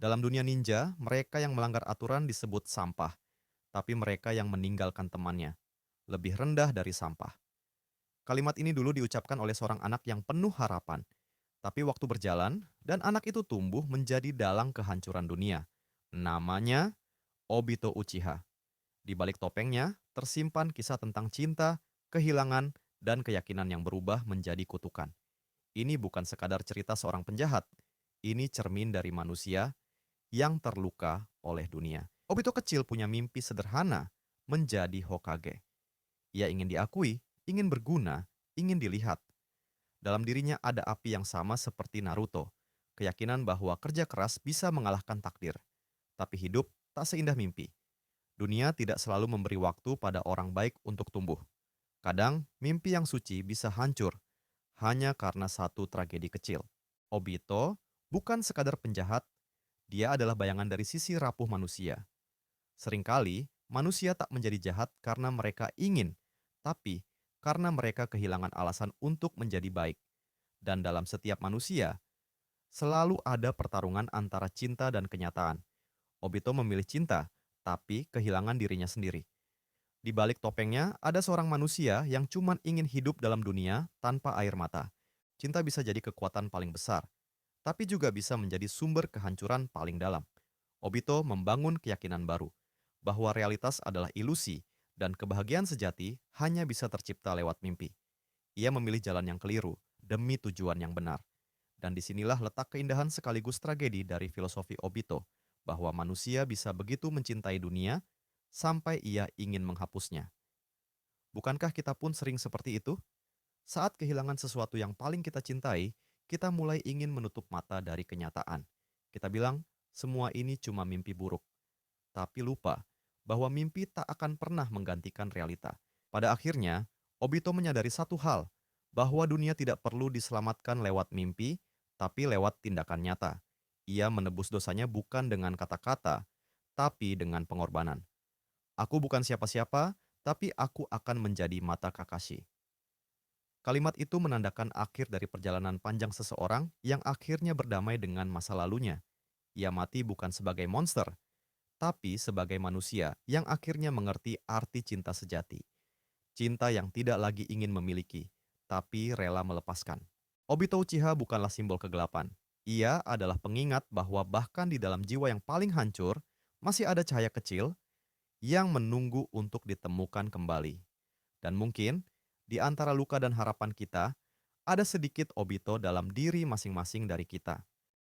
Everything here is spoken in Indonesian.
Dalam dunia ninja, mereka yang melanggar aturan disebut sampah, tapi mereka yang meninggalkan temannya lebih rendah dari sampah. Kalimat ini dulu diucapkan oleh seorang anak yang penuh harapan, tapi waktu berjalan dan anak itu tumbuh menjadi dalang kehancuran dunia. Namanya Obito Uchiha. Di balik topengnya tersimpan kisah tentang cinta, kehilangan, dan keyakinan yang berubah menjadi kutukan. Ini bukan sekadar cerita seorang penjahat. Ini cermin dari manusia yang terluka oleh dunia. Obito kecil punya mimpi sederhana, menjadi Hokage. Ia ingin diakui, ingin berguna, ingin dilihat. Dalam dirinya ada api yang sama seperti Naruto, keyakinan bahwa kerja keras bisa mengalahkan takdir. Tapi hidup tak seindah mimpi. Dunia tidak selalu memberi waktu pada orang baik untuk tumbuh. Kadang, mimpi yang suci bisa hancur hanya karena satu tragedi kecil. Obito bukan sekadar penjahat, dia adalah bayangan dari sisi rapuh manusia. Seringkali, manusia tak menjadi jahat karena mereka ingin, tapi karena mereka kehilangan alasan untuk menjadi baik. Dan dalam setiap manusia, selalu ada pertarungan antara cinta dan kenyataan. Obito memilih cinta, tapi kehilangan dirinya sendiri. Di balik topengnya, ada seorang manusia yang cuma ingin hidup dalam dunia tanpa air mata. Cinta bisa jadi kekuatan paling besar, tapi juga bisa menjadi sumber kehancuran paling dalam. Obito membangun keyakinan baru, bahwa realitas adalah ilusi, dan kebahagiaan sejati hanya bisa tercipta lewat mimpi. Ia memilih jalan yang keliru, demi tujuan yang benar. Dan disinilah letak keindahan sekaligus tragedi dari filosofi Obito, bahwa manusia bisa begitu mencintai dunia, sampai ia ingin menghapusnya. Bukankah kita pun sering seperti itu? Saat kehilangan sesuatu yang paling kita cintai, kita mulai ingin menutup mata dari kenyataan. Kita bilang, semua ini cuma mimpi buruk. Tapi lupa bahwa mimpi tak akan pernah menggantikan realita. Pada akhirnya, Obito menyadari satu hal, bahwa dunia tidak perlu diselamatkan lewat mimpi, tapi lewat tindakan nyata. Ia menebus dosanya bukan dengan kata-kata, tapi dengan pengorbanan. Aku bukan siapa-siapa, tapi aku akan menjadi mata Kakashi. Kalimat itu menandakan akhir dari perjalanan panjang seseorang yang akhirnya berdamai dengan masa lalunya. Ia mati bukan sebagai monster, tapi sebagai manusia yang akhirnya mengerti arti cinta sejati. Cinta yang tidak lagi ingin memiliki, tapi rela melepaskan. Obito Uchiha bukanlah simbol kegelapan. Ia adalah pengingat bahwa bahkan di dalam jiwa yang paling hancur, masih ada cahaya kecil yang menunggu untuk ditemukan kembali. Dan mungkin, di antara luka dan harapan kita, ada sedikit Obito dalam diri masing-masing dari kita.